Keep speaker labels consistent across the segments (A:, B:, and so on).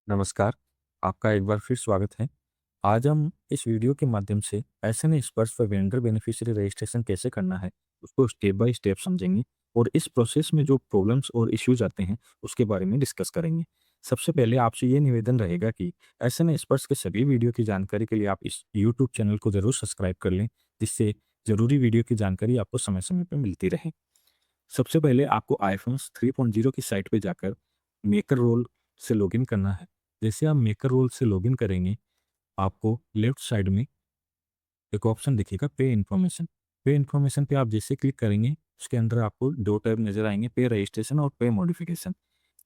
A: नमस्कार, आपका एक बार फिर स्वागत है। आज हम इस वीडियो के माध्यम से एसएन स्पर्श पर वेंडर बेनिफिशियरी रजिस्ट्रेशन कैसे करना है, उसको स्टेप बाय स्टेप समझेंगे और इस प्रोसेस में जो प्रॉब्लम्स और इश्यूज आते हैं, उसके बारे में डिस्कस करेंगे। सबसे पहले आपसे ये निवेदन रहेगा कि एसएन स्पर्श के सभी वीडियो की जानकारी के लिए आप इस यूट्यूब चैनल को ज़रूर सब्सक्राइब कर लें, जिससे ज़रूरी वीडियो की जानकारी आपको समय-समय पे मिलती रहे। सबसे पहले आपको iFunds 3.0 की साइट पे जाकर मेकर रोल से लॉगिन करना है। जैसे आप मेकर रोल से लॉगिन करेंगे, आपको लेफ्ट साइड में एक ऑप्शन दिखेगा पे इन्फॉर्मेशन। पे इन्फॉर्मेशन पे आप जैसे क्लिक करेंगे, उसके अंदर आपको 2 टैब नज़र आएँगे, पे रजिस्ट्रेशन और पे मॉडिफिकेशन।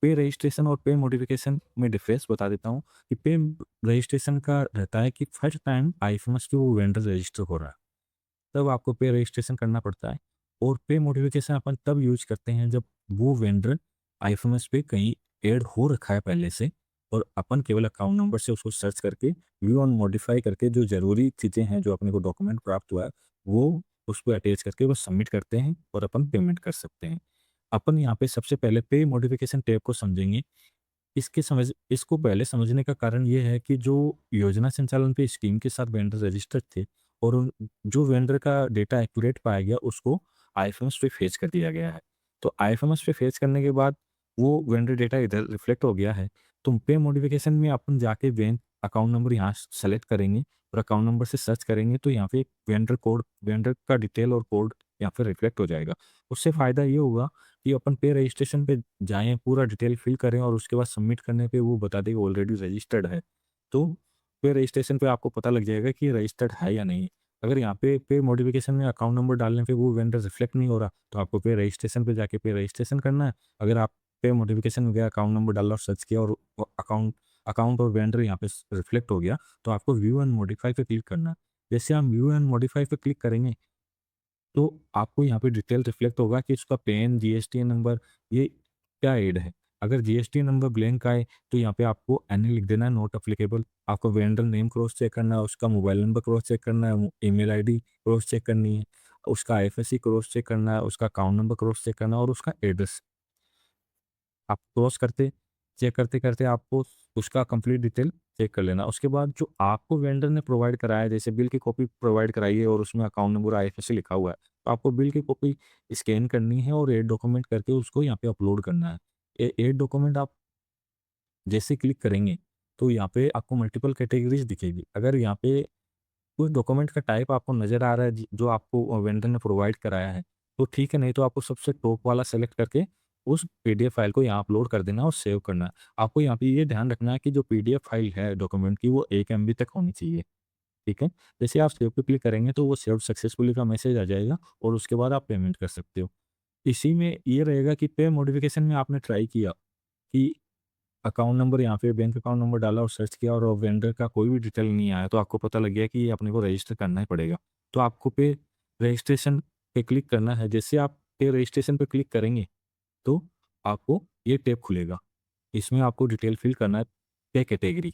A: पे रजिस्ट्रेशन और पे मॉडिफिकेशन में डिफरेंस बता देता हूँ कि पे रजिस्ट्रेशन का रहता है कि फर्स्ट टाइम iFunds पे वो वेंडर रजिस्टर हो रहा है। तब आपको पे रजिस्ट्रेशन करना पड़ता है और पे नोटिफिकेशन अपन तब यूज करते हैं जब वो वेंडर आईएफएमएस पे कहीं ऐड हो रखा है पहले से और अपन केवल अकाउंट नंबर से उसको सर्च करके व्यू ऑन मॉडिफाई करके जो ज़रूरी चीज़ें हैं जो अपने को डॉक्यूमेंट प्राप्त हुआ है वो उसको अटैच करके वो सबमिट करते हैं और अपन पेमेंट कर सकते हैं। अपन यहाँ पे सबसे पहले पे मॉडिफिकेशन टैब को समझेंगे। इसको पहले समझने का कारण ये है कि जो योजना संचालन पे स्कीम के साथ वेंडर रजिस्टर्ड थे और जो वेंडर का डेटा एक्यूरेट पाया गया उसको आईएफएमएस पे फेच कर दिया गया है। तो आईएफएमएस पे फेच करने के बाद वो वेंडर डेटा इधर रिफ्लेक्ट हो गया है। तो पे मॉडिफिकेशन में अपन जाके बैंक अकाउंट नंबर यहाँ सेलेक्ट करेंगे और अकाउंट नंबर से सर्च करेंगे तो यहाँ पे वेंडर का डिटेल और कोड यहाँ पे रिफ्लेक्ट हो जाएगा। उससे फ़ायदा ये होगा कि अपन पे रजिस्ट्रेशन पे जाएँ, पूरा डिटेल फिल करें और उसके बाद सबमिट करने पे वो बता देगा ऑलरेडी रजिस्टर्ड है। तो पे रजिस्ट्रेशन पे आपको पता लग जाएगा कि रजिस्टर्ड है या नहीं। अगर यहाँ पे मॉडिफिकेशन में अकाउंट नंबर डालने पे वो वेंडर रिफ्लेक्ट नहीं हो रहा, तो आपको पे रजिस्ट्रेशन पे जाके पे रजिस्ट्रेशन करना है। अगर आप पे मॉडिफिकेशन में गया, अकाउंट नंबर डाला और सर्च किया और वो अकाउंट अकाउंट और वेंडर यहाँ पे स रिफ्लेक्ट हो गया, तो आपको व्यू एंड मॉडिफाई पे क्लिक करना है। जैसे आप व्यू एंड मॉडिफाई पे क्लिक करेंगे तो आपको यहाँ पे डिटेल रिफ्लेक्ट होगा कि उसका पैन, जीएसटी नंबर ये क्या ऐड है। अगर जीएसटी नंबर ब्लैंक आए तो यहाँ पे आपको एनी लिख देना है, नॉट एप्लीकेबल। आपको वेंडर नेम क्रॉस चेक करना है, उसका मोबाइल नंबर क्रॉस चेक करना है, ईमेल आईडी क्रॉस चेक करनी है, उसका आईएफएससी क्रॉस चेक करना है, उसका अकाउंट नंबर क्रॉस चेक करना है और उसका एड्रेस। आप क्रॉस करते चेक करते-करते आपको उसका कंप्लीट डिटेल चेक कर लेना। उसके बाद जो आपको वेंडर ने प्रोवाइड कराया है, जैसे बिल की कॉपी प्रोवाइड कराई है और उसमें अकाउंट नंबर आईएफएससी लिखा हुआ है, तो आपको बिल की कॉपी स्कैन करनी है और ऐड डॉक्यूमेंट करके उसको यहाँ पे अपलोड करना है। ऐड डॉक्यूमेंट आप जैसे क्लिक करेंगे, तो यहाँ पे आपको मल्टीपल कैटेगरीज़ दिखेगी। अगर यहाँ पे उस डॉक्यूमेंट का टाइप आपको नज़र आ रहा है जो आपको वेंडर ने प्रोवाइड कराया है, तो ठीक है, नहीं तो आपको सबसे टॉप वाला सेलेक्ट करके उस पीडीएफ फाइल को यहाँ अपलोड कर देना और सेव करना है। आपको यहाँ पे ये ध्यान रखना है कि जो पीडीएफ फाइल है डॉक्यूमेंट की वो 1 एमबी तक होनी चाहिए, ठीक है? जैसे आप सेव पे क्लिक करेंगे तो वो सेव्ड सक्सेसफुली का मैसेज आ जाएगा और उसके बाद आप पेमेंट कर सकते हो। इसी में ये रहेगा कि पे मॉडिफिकेशन में आपने ट्राई किया कि अकाउंट नंबर यहाँ पे बैंक अकाउंट नंबर डाला और सर्च किया और वेंडर का कोई भी डिटेल नहीं आया, तो आपको पता लग गया कि ये अपने को रजिस्टर करना ही पड़ेगा। तो आपको पे रजिस्ट्रेशन पे क्लिक करना है। जैसे आप पे रजिस्ट्रेशन पे क्लिक करेंगे, तो आपको ये टैब खुलेगा। इसमें आपको डिटेल फिल करना है पे कैटेगरी।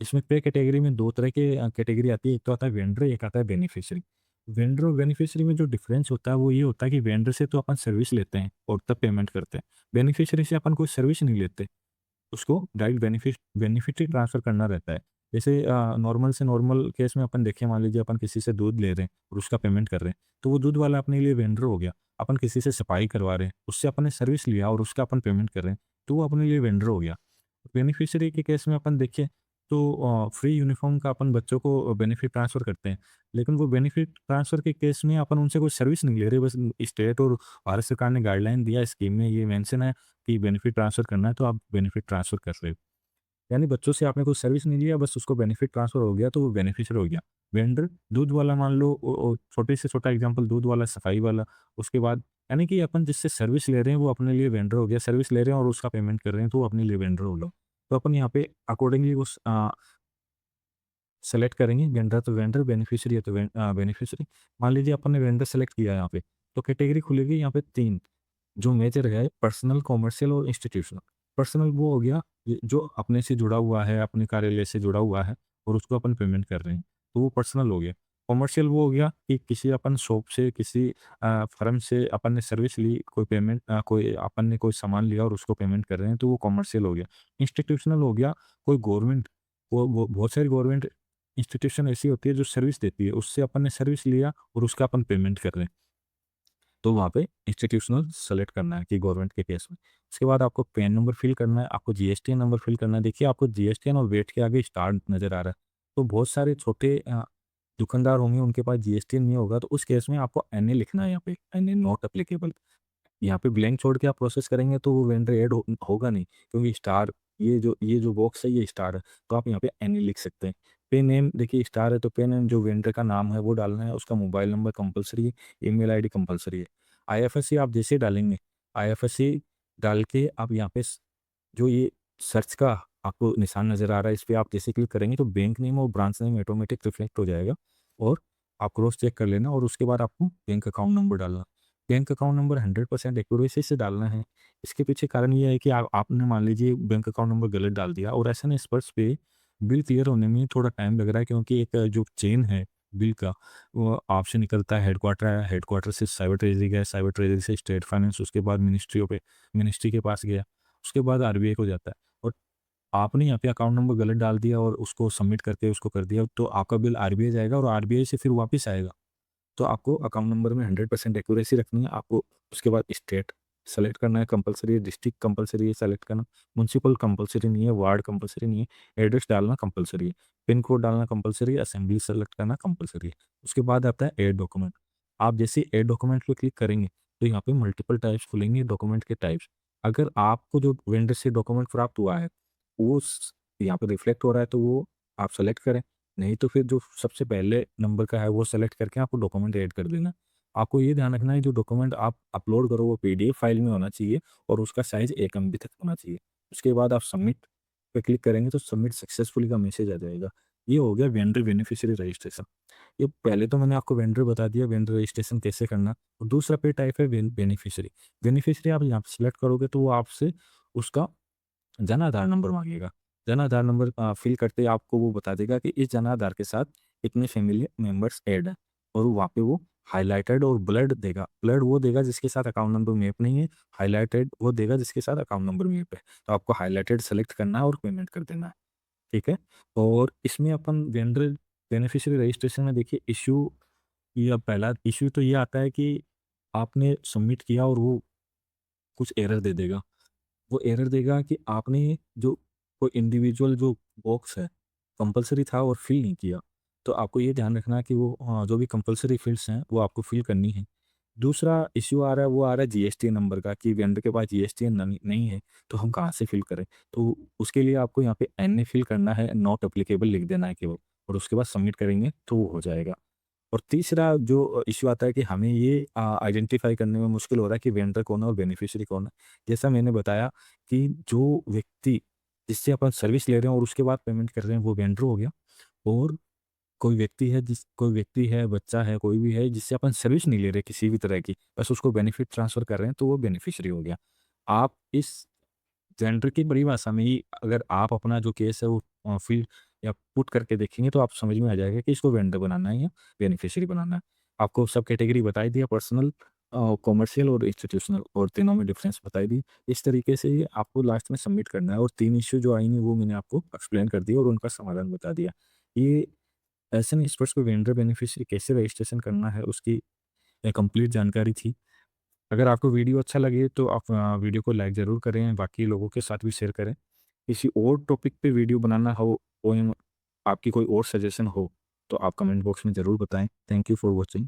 A: इसमें पे कैटेगरी में 2 तरह के कैटेगरी आती है, एक तो आता है वेंडर, एक आता है बेनिफिशियरी। वेंडर और बेनिफिशियरी में जो डिफरेंस होता है वो ये होता है कि वेंडर से तो अपन सर्विस लेते हैं और तब पेमेंट करते हैं। बेनिफिशियरी से अपन कोई सर्विस नहीं लेते। उसको डायरेक्ट बेनिफिट ही ट्रांसफ़र करना रहता है। जैसे नॉर्मल से नॉर्मल केस में अपन देखें, मान लीजिए अपन किसी से दूध ले रहे हैं और उसका पेमेंट कर रहे हैं, तो वो दूध वाला अपने लिए वेंडर हो गया। अपन किसी से सफाई करवा रहे हैं, उससे अपन ने सर्विस लिया और उसका अपन पेमेंट कर रहे हैं, तो वो अपने लिए वेंडर हो गया। बेनिफिशियरी के केस में अपन देखें तो फ्री यूनिफ़ॉर्म का अपन बच्चों को बेनिफिट ट्रांसफ़र करते हैं। लेकिन वो बेनिफिट ट्रांसफ़र के केस में अपन उनसे कोई सर्विस नहीं ले रहे, बस स्टेट और भारत सरकार ने गाइडलाइन दिया, स्कीम में ये मेंशन है कि बेनिफिट ट्रांसफ़र करना है तो आप बेनिफिट ट्रांसफ़र कर रहे हो। यानी बच्चों से आपने कोई सर्विस नहीं लिया, बस उसको बेनिफिट ट्रांसफ़र हो गया तो वो बेनिफिशियल हो गया। वेंडर दूध वाला मान लो, छोटे से छोटा एग्ज़ाम्पल दूध वाला, सफाई वाला, उसके बाद यानी कि अपन जिससे सर्विस ले रहे हैं वो अपने लिए वेंडर हो गया, सर्विस ले रहे हैं और उसका पेमेंट कर रहे हैं तो वो अपने लिए वेंडर हो गया। तो अपन यहाँ पे अकॉर्डिंगली सेलेक्ट करेंगे, वेंडर तो वेंडर, बेनिफिशियरी है तो बेनिफिशियरी। मान लीजिए अपन ने वेंडर सेलेक्ट किया यहाँ पे, तो कैटेगरी खुलेगी यहाँ पे 3 जो मेजर है, पर्सनल, कॉमर्शियल और इंस्टीट्यूशनल। पर्सनल वो हो गया जो अपने से जुड़ा हुआ है, अपने कार्यालय से जुड़ा हुआ है और उसको अपन पेमेंट कर रहे हैं, तो वो पर्सनल हो गया। कॉमर्शियल वो हो गया कि किसी अपन शॉप से, किसी फर्म से अपन ने सर्विस ली, कोई पेमेंट कोई अपन ने कोई सामान लिया और उसको पेमेंट कर रहे हैं, तो वो कॉमर्शियल हो गया। इंस्टीट्यूशनल हो गया, कोई गवर्नमेंट, वो बहुत सारी गवर्नमेंट इंस्टीट्यूशन ऐसी होती है जो सर्विस देती है, उससे अपन ने सर्विस लिया और उसका अपन पेमेंट कर रहे हैं। तो वहाँ पे इंस्टीट्यूशनल सेलेक्ट करना है कि गवर्नमेंट के केस में। उसके बाद आपको पैन नंबर फिल करना है, आपको जीएसटीएन नंबर फिल करना है। देखिए आपको जीएसटीएन और वेट के आगे स्टार नज़र आ रहा है। तो बहुत सारे छोटे दुकानदार होंगे उनके पास जीएसटीएन नहीं होगा, तो उस केस में आपको एनए लिखना है यहाँ पे, एनए नॉट एप्लीकेबल। यहाँ पे ब्लैंक छोड़ के आप प्रोसेस करेंगे तो वो वेंडर ऐड होगा नहीं, क्योंकि स्टार, ये जो बॉक्स है ये स्टार है, तो आप यहाँ पे एनी लिख सकते हैं। पे नेम देखिए स्टार है तो पे नेम जो वेंडर का नाम है वो डालना है, उसका मोबाइल नंबर कंपलसरी है, ईमेल आईडी कंपलसरी है। आईएफएससी आप जैसे डालेंगे, आईएफएससी डाल के आप यहाँ पे जो ये सर्च का आपको निशान नज़र आ रहा है, इस पे आप जैसे क्लिक करेंगे तो बैंक नेम और ब्रांच नेम ऑटोमेटिक रिफ्लेक्ट हो जाएगा, और आप क्रॉस चेक कर लेना, और उसके बाद आपको बैंक अकाउंट नंबर डालना। बैंक अकाउंट नंबर 100% एक्यूरेसी से डालना है। इसके पीछे कारण ये है कि आपने मान लीजिए बैंक अकाउंट नंबर गलत डाल दिया, और ऐसा नहीं, स्पर्श पे बिल क्लियर होने में थोड़ा टाइम लग रहा है, क्योंकि एक जो चेन है बिल का, वो आपसे निकलता है, हेडक्वार्टर है, हेडक्वार्टर से साइबर ट्रेजरी गया, साइबर ट्रेजरी से स्टेट फाइनेंस, उसके बाद मिनिस्ट्री के पास गया, उसके बाद आरबीआई को जाता है। और आपने यहाँ पे अकाउंट नंबर गलत डाल दिया और उसको सबमिट करके उसको कर दिया, तो आपका बिल आरबीआई जाएगा और आरबीआई से फिर वापस आएगा। तो आपको अकाउंट नंबर में 100% एक्यूरेसी रखनी है आपको। उसके बाद स्टेट सेलेक्ट करना है कंपलसरी है, डिस्ट्रिक्ट कंपलसरी है सेलेक्ट करना, म्यूनसिपल कंपलसरी नहीं है, वार्ड कंपलसरी नहीं है, एड्रेस डालना कंपलसरी है, पिन कोड डालना कंपलसरी है, असेंबली सेलेक्ट करना कंपलसरी है। उसके बाद आता है ऐड डॉक्यूमेंट। आप जैसे ऐड डॉक्यूमेंट पे क्लिक करेंगे तो यहाँ पे मल्टीपल टाइप्स खुलेंगे डॉक्यूमेंट के टाइप्स। अगर आपको जो वेंडर से डॉक्यूमेंट प्राप्त हुआ है वो यहाँ पे रिफ्लेक्ट हो रहा है तो वो आप सेलेक्ट करें, नहीं तो फिर जो सबसे पहले नंबर का है वो सेलेक्ट करके आपको डॉक्यूमेंट ऐड कर देना। आपको ये ध्यान रखना है जो डॉक्यूमेंट आप अपलोड करो वो पीडीएफ फाइल में होना चाहिए और उसका साइज़ 1 एमबी तक होना चाहिए। उसके बाद आप सबमिट पे क्लिक करेंगे तो सबमिट सक्सेसफुली का मैसेज आ जाएगा। ये हो गया वेंडर बेनिफिशियरी रजिस्ट्रेशन। ये पहले तो मैंने आपको वेंडर बता दिया, वेंडर रजिस्ट्रेशन कैसे करना। और दूसरा पे टाइप है बेनिफिशियरी। बेनिफिशियरी आप यहाँ पे सिलेक्ट करोगे तो वो आपसे उसका Jan Aadhaar number माँगेगा। Jan Aadhaar number fill करते ही आपको वो बता देगा कि इस जन आधार के साथ इतने फैमिली मेंबर्स ऐड हैं, और वहाँ पे वो हाइलाइटेड और ब्लर्ड देगा। ब्लर्ड वो देगा जिसके साथ अकाउंट नंबर मैप नहीं है, हाइलाइटेड वो देगा जिसके साथ अकाउंट नंबर मैप है। तो आपको हाइलाइटेड सेलेक्ट करना है और पेमेंट कर देना है, ठीक है? और इसमें अपन वेंडर बेनिफिशियरी रजिस्ट्रेशन में देखिए इश्यू, या पहला इश्यू तो ये आता है कि आपने सबमिट किया और वो कुछ एरर दे देगा। वो एरर देगा कि आपने जो कोई इंडिविजुअल जो बॉक्स है, कंपल्सरी था और फिल नहीं किया। तो आपको ये ध्यान रखना है कि वो जो भी कंपल्सरी फ़ील्ड्स हैं, वो आपको फिल करनी है। दूसरा इश्यू आ रहा है, वो आ रहा है जीएसटी नंबर का कि वेंडर के पास जीएसटी नहीं है, तो हम कहाँ से फिल करें? तो उसके लिए आपको यहाँ पे एनए फिल करना है, नॉट एप्लीकेबल लिख देना है केवल, और उसके बाद सबमिट करेंगे तो वो हो जाएगा। और तीसरा जो इश्यू आता है कि हमें ये आइडेंटिफ़ाई करने में मुश्किल हो रहा है कि वेंडर कौन है और बेनिफिशियरी कौन है। जैसा मैंने बताया कि जो व्यक्ति जिससे अपन सर्विस ले रहे हैं और उसके बाद पेमेंट कर रहे हैं वो वेंडर हो गया, और कोई व्यक्ति है, बच्चा है, कोई भी है जिससे अपन सर्विस नहीं ले रहे किसी भी तरह की, बस उसको बेनिफिट ट्रांसफ़र कर रहे हैं तो वो बेनिफिशियरी हो गया। आप इस जेंडर की बड़ी भाषा में ही अगर आप अपना जो केस है वो फ़िल या पुट करके देखेंगे तो आप समझ में आ जाएगा कि इसको वेंडर बनाना है या बेनिफिशियरी बनाना है। आपको सब कैटेगरी बता दिया, पर्सनल, कॉमर्शियल और इंस्टीट्यूशनल, और तीनों में डिफरेंस बताई दी। इस तरीके से ये आपको लास्ट में सबमिट करना है, और 3 इश्यू जो आएँगे वो मैंने आपको एक्सप्लेन कर दिया और उनका समाधान बता दिया। ये ऐसे में स्पर्श को वेंडर बेनिफिशियरी कैसे रजिस्ट्रेशन करना है उसकी कंप्लीट जानकारी थी। अगर आपको वीडियो अच्छा लगे तो आप वीडियो को लाइक ज़रूर करें, बाकी लोगों के साथ भी शेयर करें। किसी और टॉपिक पे वीडियो बनाना हो, और आपकी कोई और सजेशन हो तो आप कमेंट बॉक्स में ज़रूर बताएं। Thank you for watching.